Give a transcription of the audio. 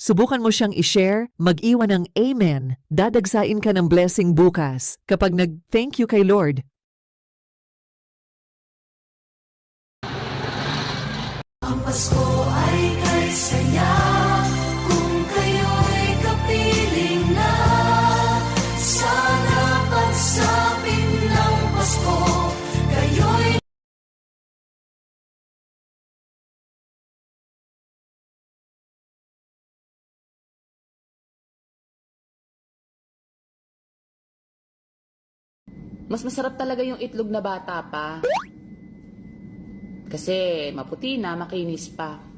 Subukan mo siyang i-share, mag-iwan ng Amen. Dadagsain ka ng blessing bukas kapag nag-thank you kay Lord. Ang Pasko ay kay saya kung kayo'y kapiling na. Sana pagsapit ng Pasko, kayo'y Mas masarap talaga yung itlog na bata pa. Kasi maputi na, makinis pa.